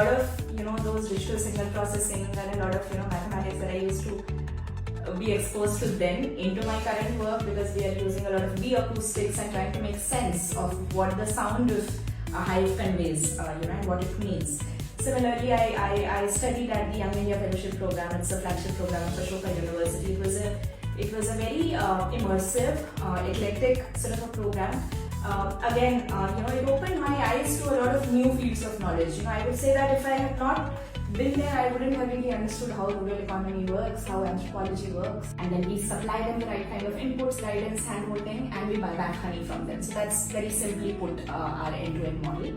lot of those digital signal processing and a lot of mathematics that I used to be exposed to then into my current work, because we are using a lot of bee acoustics and trying to make sense of what the sound of a hive conveys, and what it means. Similarly, I studied at the Young India Fellowship Program. It's a flagship program of Ashoka University. It was a very immersive, eclectic sort of a program. Again, it opened my eyes to a lot of new fields of knowledge. I would say that if I had not been there, I wouldn't have really understood how rural economy works, how anthropology works, and then we supply them the right kind of inputs, guidance, hand-holding, and we buy back honey from them. So that's very simply put our end-to-end model.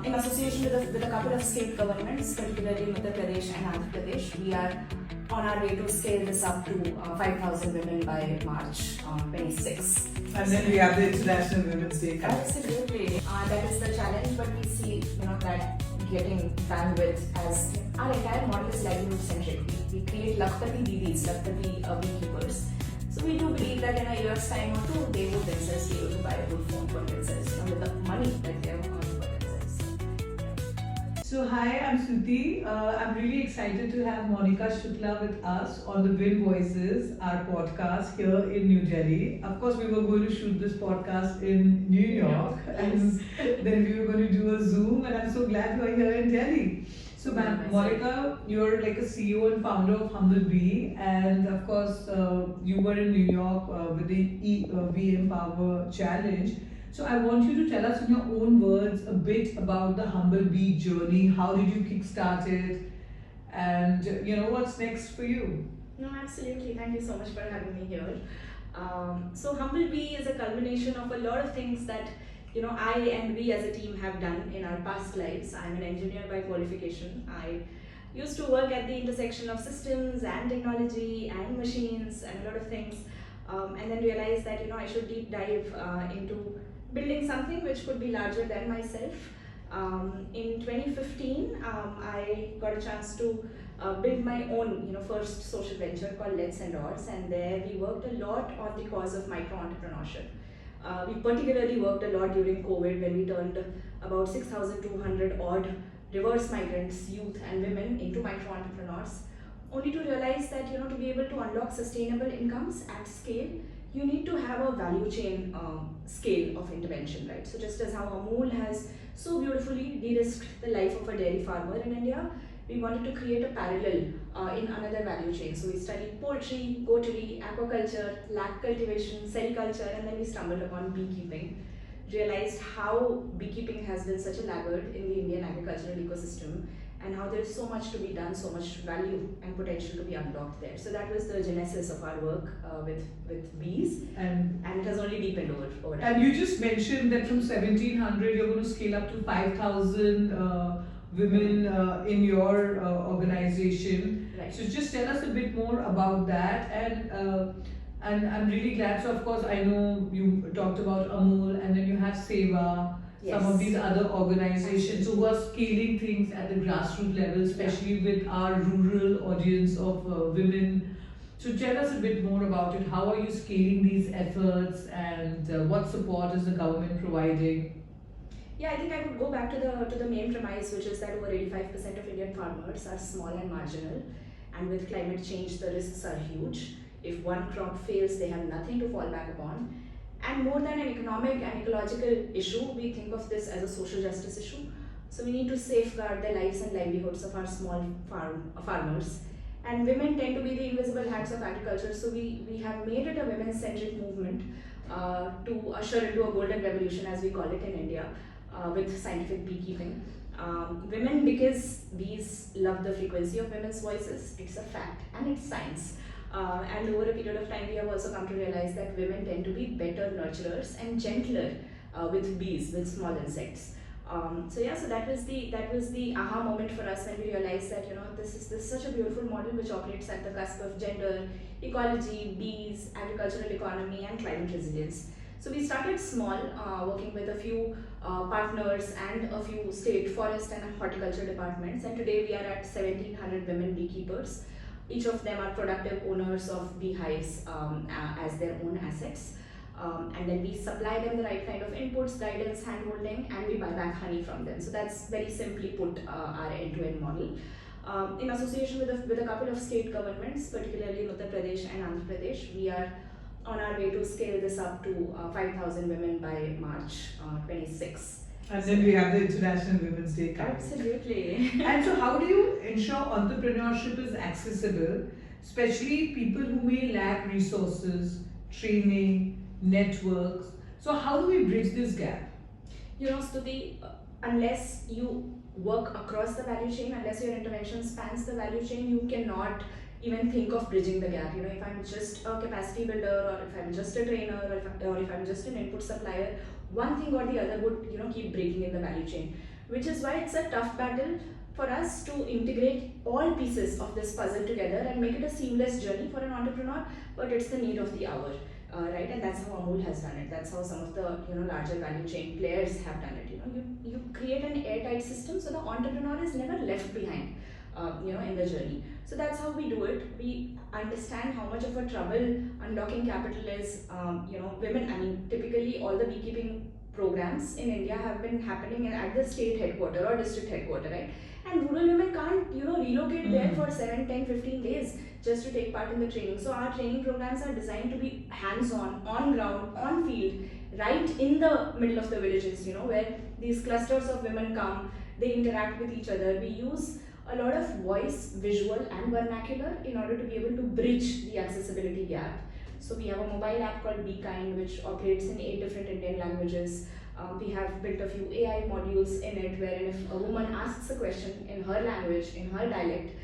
In association with a couple of state governments, particularly Uttar Pradesh and Andhra Pradesh, we are on our way to scale this up to 5,000 women by March 26. And then we have the International Women's Day. Absolutely. That is the challenge, but we see that getting bandwidth as our entire model is livelihood centric. We create Lakpati Didis, Lakpati beekeepers. So we do believe that in a year's time or two, they would themselves be able to buy a good phone for themselves, with the money that they have earned for themselves. So hi, I'm Suti. I'm really excited to have Monika Shukla with us on the Wind Voices, our podcast here in New Delhi. Of course, we were going to shoot this podcast in New York, and then we were going to do a Zoom, and I'm so glad you're here in Delhi. So, Monika, you're like a CEO and founder of HumbleBee, and of course, you were in New York with the VM Power Challenge. So I want you to tell us in your own words a bit about the HumbleBee journey. How did you kickstart it? And what's next for you? No, absolutely. Thank you so much for having me here. So HumbleBee is a culmination of a lot of things that I and we as a team have done in our past lives. I'm an engineer by qualification. I used to work at the intersection of systems and technology and machines and a lot of things, and then realized that I should deep dive into building something which could be larger than myself. In 2015, I got a chance to build my own first social venture called Let's Endorse, and there we worked a lot on the cause of micro-entrepreneurship. We particularly worked a lot during COVID, when we turned about 6,200 odd reverse migrants, youth and women into micro-entrepreneurs, only to realize that to be able to unlock sustainable incomes at scale, you need to have a value chain scale of intervention, right? So just as how Amul has so beautifully de-risked the life of a dairy farmer in India, we wanted to create a parallel in another value chain. So we studied poultry, goatery, aquaculture, lakh cultivation, sericulture, and then we stumbled upon beekeeping. Realized how beekeeping has been such a laggard in the Indian agricultural ecosystem, and how there is so much to be done, so much value and potential to be unlocked there. So that was the genesis of our work with bees, and it has only deepened over time. And you just mentioned that from 1,700 you're going to scale up to 5,000 women in your organization. Right. So just tell us a bit more about that, and I'm really glad. So of course I know you talked about Amul, and then you have Seva. Yes. Some of these other organizations who are scaling things at the grassroots level, especially with our rural audience of women. So tell us a bit more about it. How are you scaling these efforts, and what support is the government providing? Yeah, I think I would go back to the main premise, which is that over 85% of Indian farmers are small and marginal, and with climate change the risks are huge. If one crop fails, they have nothing to fall back upon. And more than an economic and ecological issue, we think of this as a social justice issue. So we need to safeguard the lives and livelihoods of our small farmers. And women tend to be the invisible hands of agriculture, so we have made it a women-centric movement to usher into a golden revolution, as we call it in India, with scientific beekeeping. Women, because bees love the frequency of women's voices, it's a fact, and it's science. And over a period of time, we have also come to realize that women tend to be better nurturers and gentler with bees, with small insects. So that was the aha moment for us, when we realized that this is such a beautiful model which operates at the cusp of gender, ecology, bees, agricultural economy, and climate resilience. So we started small, working with a few partners and a few state forest and horticulture departments, and today we are at 1,700 women beekeepers. Each of them are productive owners of beehives as their own assets. and then we supply them the right kind of inputs, guidance, hand-holding, and we buy back honey from them. So that's very simply put our end-to-end model. In association with a couple of state governments, particularly in Uttar Pradesh and Andhra Pradesh, we are on our way to scale this up to 5,000 women by March 26. And then we have the International Women's Day coming. Absolutely. And so, how do you ensure entrepreneurship is accessible, especially people who may lack resources, training, networks? So, how do we bridge this gap? Stuti, unless you work across the value chain, unless your intervention spans the value chain, you cannot even think of bridging the gap. If I'm just a capacity builder, or if I'm just a trainer, or if I'm just an input supplier, one thing or the other would keep breaking in the value chain, which is why it's a tough battle for us to integrate all pieces of this puzzle together and make it a seamless journey for an entrepreneur. But it's the need of the hour, right? And that's how Amul has done it. That's how some of the larger value chain players have done it. You create an airtight system so the entrepreneur is never left behind, in the journey. So that's how we do it. We understand how much of a trouble unlocking capital is. Women. I mean, typically all the beekeeping programs in India have been happening at the state headquarter or district headquarter, right? And rural women can't, relocate there for 7, 10, 15 days just to take part in the training. So our training programs are designed to be hands-on, on ground, on field, right in the middle of the villages, where these clusters of women come, they interact with each other. We use a lot of voice, visual and vernacular in order to be able to bridge the accessibility gap. So we have a mobile app called Be Kind, which operates in 8 different Indian languages. We have built a few AI modules in it, wherein if a woman asks a question in her language, in her dialect,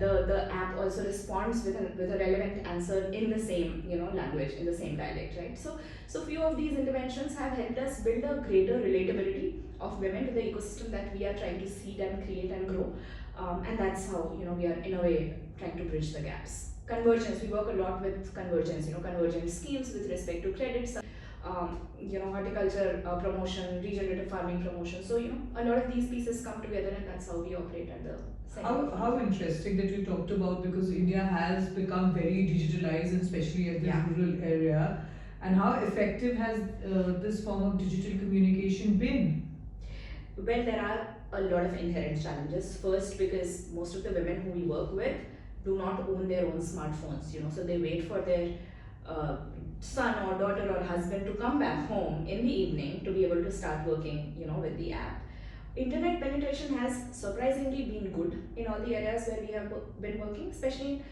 the app also responds with a relevant answer in the same language, in the same dialect, right? So few of these interventions have helped us build a greater relatability of women to the ecosystem that we are trying to seed and create and grow. And that's how we are in a way trying to bridge the gaps. Convergence, we work a lot with convergence, convergent schemes with respect to credits, horticulture promotion, regenerative farming promotion. So a lot of these pieces come together, and that's how we operate at the center. How interesting that you talked about, because India has become very digitalized, and especially at the rural area. And how effective has this form of digital communication been? Well, there are a lot of inherent challenges. First, because most of the women who we work with do not own their own smartphones, so they wait for their son or daughter or husband to come back home in the evening to be able to start working, with the app. Internet penetration has surprisingly been good in all the areas where we have been working, especially,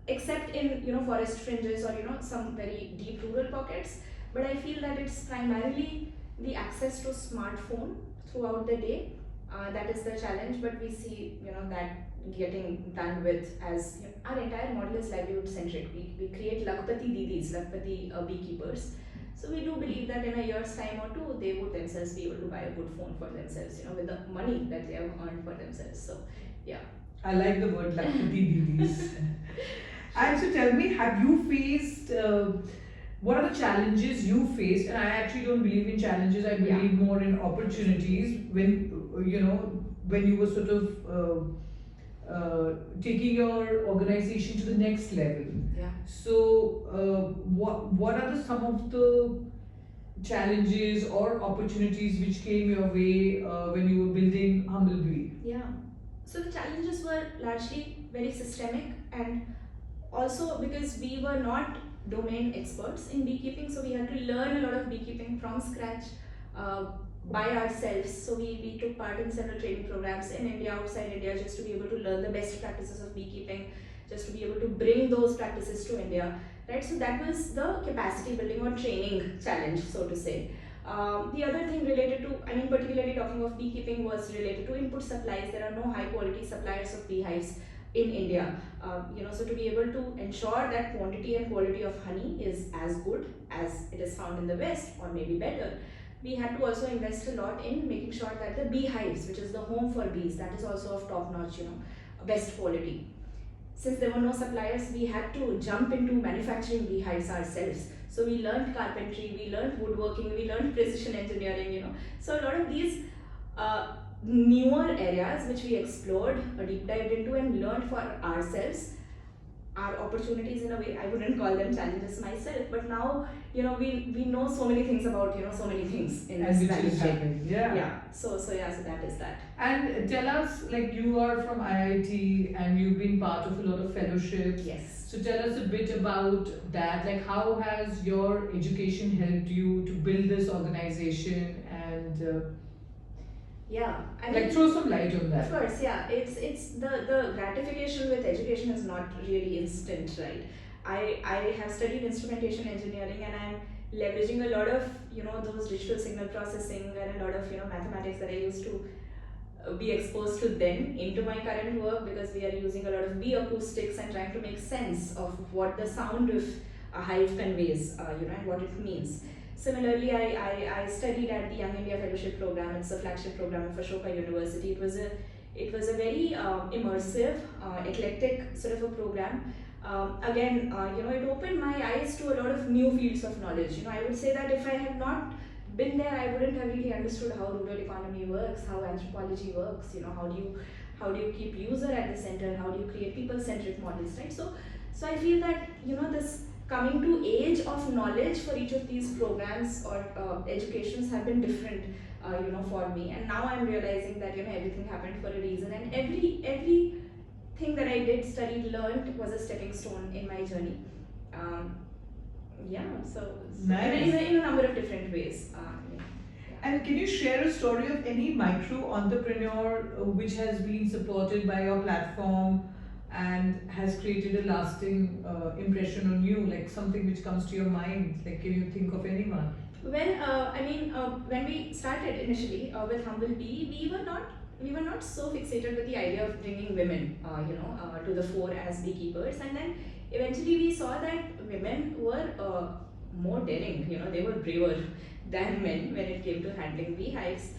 except in forest fringes or some very deep rural pockets. But I feel that it's primarily the access to smartphone throughout the day that is the challenge. But we see that getting done with, as our entire model is livelihood centric. We create Lakpati Didis, Lakpati beekeepers. So we do believe that in a year's time or two, they would themselves be able to buy a good phone for themselves, with the money that they have earned for themselves. So yeah. I like the word Lakpati Didis. And so tell me, have you faced, what are the challenges you faced? And I actually don't believe in challenges, I believe more in opportunities when, when you were sort of taking your organization to the next level. Yeah. So, what are some of the challenges or opportunities which came your way when you were building HumbleBee? Yeah. So the challenges were largely very systemic, and also because we were not domain experts in beekeeping, so we had to learn a lot of beekeeping from scratch. By ourselves. So we took part in several training programs in India, outside India, just to be able to learn the best practices of beekeeping, just to be able to bring those practices to India, right? So that was the capacity building or training challenge, so to say. The other thing related to, particularly talking of beekeeping, was related to input supplies. There are no high quality suppliers of beehives in India. So to be able to ensure that quantity and quality of honey is as good as it is found in the West, or maybe better, we had to also invest a lot in making sure that the beehives, which is the home for bees, that is also of top notch, best quality. Since there were no suppliers, we had to jump into manufacturing beehives ourselves. So we learned carpentry, we learned woodworking, we learned precision engineering, So a lot of these newer areas which we explored, deep dived into and learned for ourselves, are opportunities in a way. I wouldn't call them challenges myself, but now we know so many things about so many things in And this which value is chain. happening. Yeah. Yeah. So that is that. And tell us, like, you are from IIT and you've been part of a lot of fellowships. Yes. So tell us a bit about that. Like, how has your education helped you to build this organization and Yeah, I like mean, throw some light on that? of course, yeah. It's the gratification with education is not really instant, right? I have studied instrumentation engineering, and I'm leveraging a lot of those digital signal processing and a lot of mathematics that I used to be exposed to then into my current work, because we are using a lot of bee acoustics and trying to make sense of what the sound of a hive conveys, and what it means. Similarly, I studied at the Young India Fellowship Program. It's a flagship program of Ashoka University. It was a very immersive, eclectic sort of a program. Again, it opened my eyes to a lot of new fields of knowledge. I would say that if I had not been there, I wouldn't have really understood how rural economy works, how anthropology works. How do you keep user at the center? How do you create people-centric models, right? So I feel that this coming to age of knowledge for each of these programs or educations have been different, for me. And now I'm realizing that everything happened for a reason, and everything that I did, studied, learned was a stepping stone in my journey. Um, yeah, so Nice. in a number of different ways. Yeah. And can you share a story of any micro entrepreneur which has been supported by your platform and has created a lasting impression on you, like something which comes to your mind? Like, can you think of anyone? Well, when we started initially with HumbleBee, we were not so fixated with the idea of bringing women, to the fore as beekeepers, and then eventually we saw that women were more daring. They were braver than men when it came to handling beehives.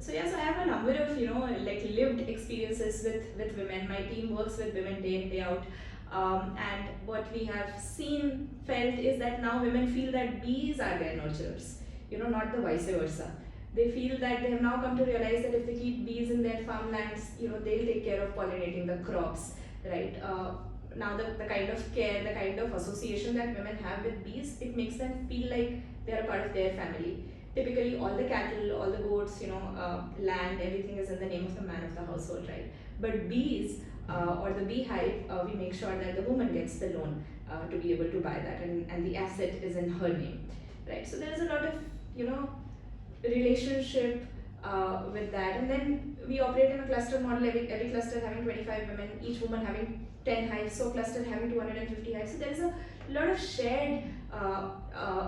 So yeah, so I have a number of like lived experiences with women. My team works with women day in day out. And what we have felt is that now women feel that bees are their nurturers, not the vice versa. They feel that they have now come to realize that if they keep bees in their farmlands, they'll take care of pollinating the crops, right? Now the kind of care, the kind of association that women have with bees, it makes them feel like they're a part of their family. Typically, all the cattle, all the goats, land, everything is in the name of the man of the household, right? But bees, or the beehive, we make sure that the woman gets the loan to be able to buy that, and the asset is in her name, right? So there's a lot of relationship with that, and then we operate in a cluster model. Every cluster having 25 women, each woman having 10 hives, so cluster having 250 hives. So there is a lot of shared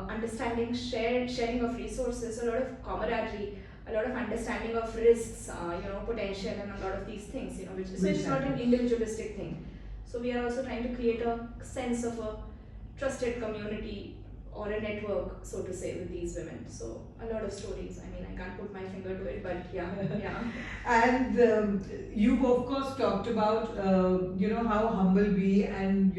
understanding, sharing of resources, a lot of camaraderie, a lot of understanding of risks, potential, and a lot of these things, so it's not an individualistic thing. So we are also trying to create a sense of a trusted community or a network, so to say, with these women. So a lot of stories. I mean, I can't put my finger to it, but yeah, yeah. And you've of course talked about how HumbleBee and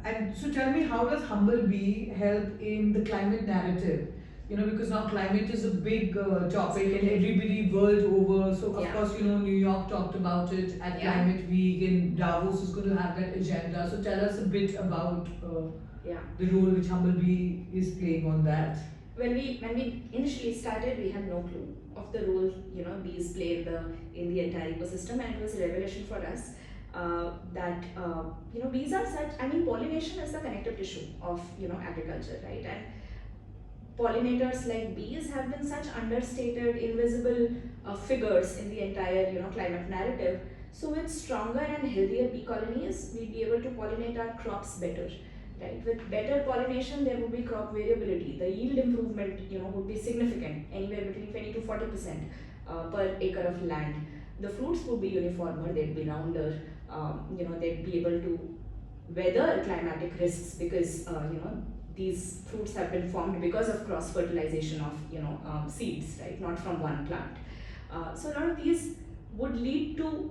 and so tell me, how does HumbleBee help in the climate narrative? Because now climate is a big topic and everybody world over. So of Yeah. course, New York talked about it at Yeah. Climate Week, and Davos is going to have that agenda. So tell us a bit about Yeah. the role which HumbleBee is playing on that. When we initially started, we had no clue of the role bees play in the entire ecosystem, and it was a revelation for us that bees are such. I mean, pollination is the connective tissue of agriculture, right? And pollinators like bees have been such understated, invisible figures in the entire climate narrative. So with stronger and healthier bee colonies, we'd be able to pollinate our crops better. Right, with better pollination, there would be crop variability. The yield improvement, would be significant, anywhere between 20 to 40% per acre of land. The fruits would be uniformer, they'd be rounder. They'd be able to weather climatic risks, because these fruits have been formed because of cross fertilization of seeds, right? Not from one plant. So a lot of these would lead to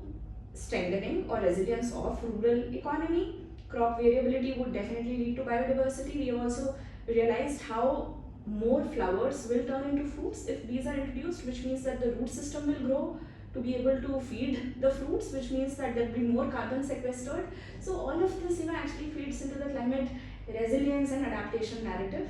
strengthening or resilience of rural economy. Crop variability would definitely lead to biodiversity. We have also realized how more flowers will turn into fruits if bees are introduced, which means that the root system will grow to be able to feed the fruits, which means that there will be more carbon sequestered. So all of this actually feeds into the climate resilience and adaptation narrative.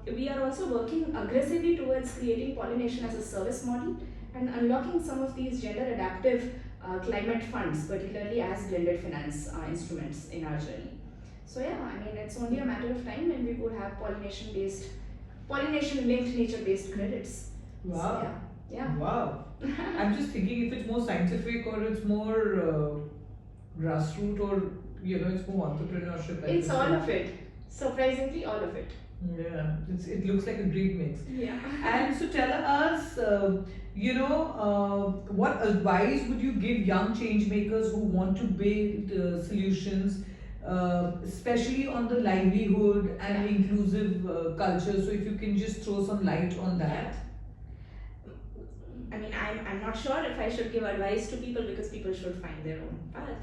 We are also working aggressively towards creating pollination as a service model and unlocking some of these gender adaptive climate funds, particularly as blended finance instruments in our journey. So yeah, I mean, it's only a matter of time when we would have pollination linked nature based credits. Wow. So, yeah. Wow. I'm just thinking if it's more scientific or it's more grassroots or it's more entrepreneurship. It's all of it. Surprisingly, all of it. Yeah, it looks like a great mix. Yeah. And so tell us, what advice would you give young change makers who want to build solutions, especially on the livelihood and inclusive culture? So if you can just throw some light on that. I mean, I'm not sure if I should give advice to people because people should find their own path.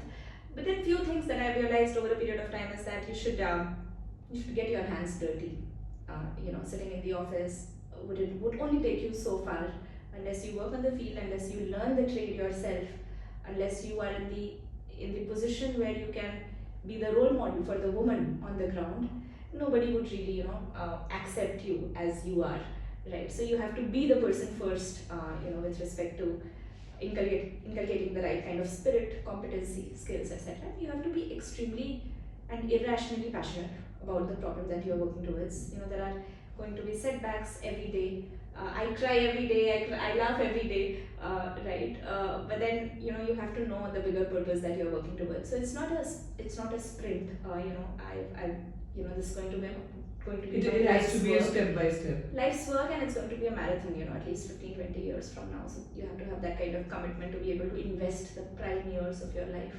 But then few things that I realized over a period of time is that you should get your hands dirty. Sitting in the office would only take you so far unless you work on the field, unless you learn the trade yourself, unless you are in the position where you can be the role model for the woman on the ground. Nobody would really accept you as you are, right? So you have to be the person first, with respect to inculcating the right kind of spirit, competency, skills, etc. You have to be extremely and irrationally passionate about the problem that you are working towards. There are going to be setbacks every day. I cry every day. I laugh every day, right? But then you have to know the bigger purpose that you are working towards. So it's not a sprint. This is going to be It has to be a step by step. Life's work, and it's going to be a marathon. At least 15-20 years from now. So you have to have that kind of commitment to be able to invest the prime years of your life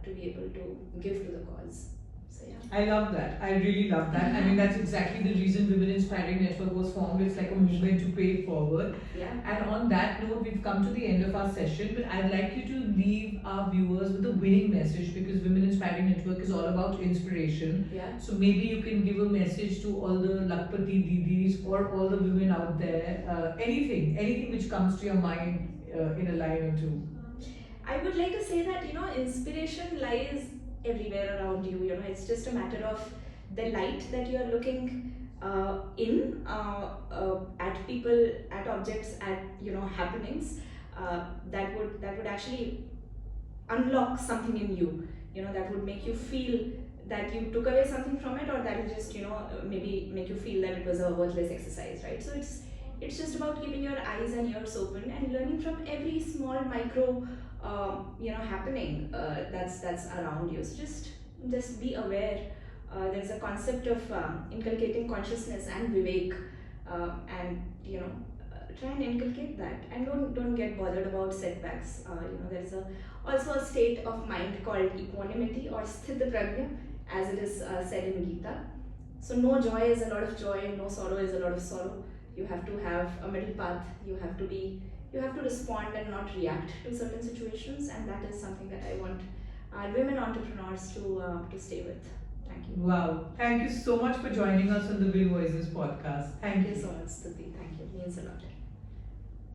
to be able to give to the cause. So, yeah. I love that. I really love that. I mean, that's exactly the reason Women Inspiring Network was formed. It's like a movement to pay it forward. Yeah. And on that note, we've come to the end of our session. But I'd like you to leave our viewers with a winning message because Women Inspiring Network is all about inspiration. Yeah. So maybe you can give a message to all the Lakpati Didis or all the women out there. Anything which comes to your mind in a line or two. I would like to say that inspiration lies everywhere around you. It's just a matter of the light that you are looking at people, at objects, at happenings that would actually unlock something in you. That would make you feel that you took away something from it, or that will just maybe make you feel that it was a worthless exercise, right? So it's just about keeping your eyes and ears open and learning from every small micro happening that's around you. So just be aware. There's a concept of inculcating consciousness and vivek, and try and inculcate that, and don't get bothered about setbacks. There's also a state of mind called equanimity or sthita pragya, as it is said in Gita. So no joy is a lot of joy, no sorrow is a lot of sorrow. You have to have a middle path. You have to respond and not react to certain situations, and that is something that I want our women entrepreneurs to stay with. Thank you. Wow. Thank you so much for joining us on the Will Voices podcast. Thank you so much, Stuti. Thank you. It means a lot.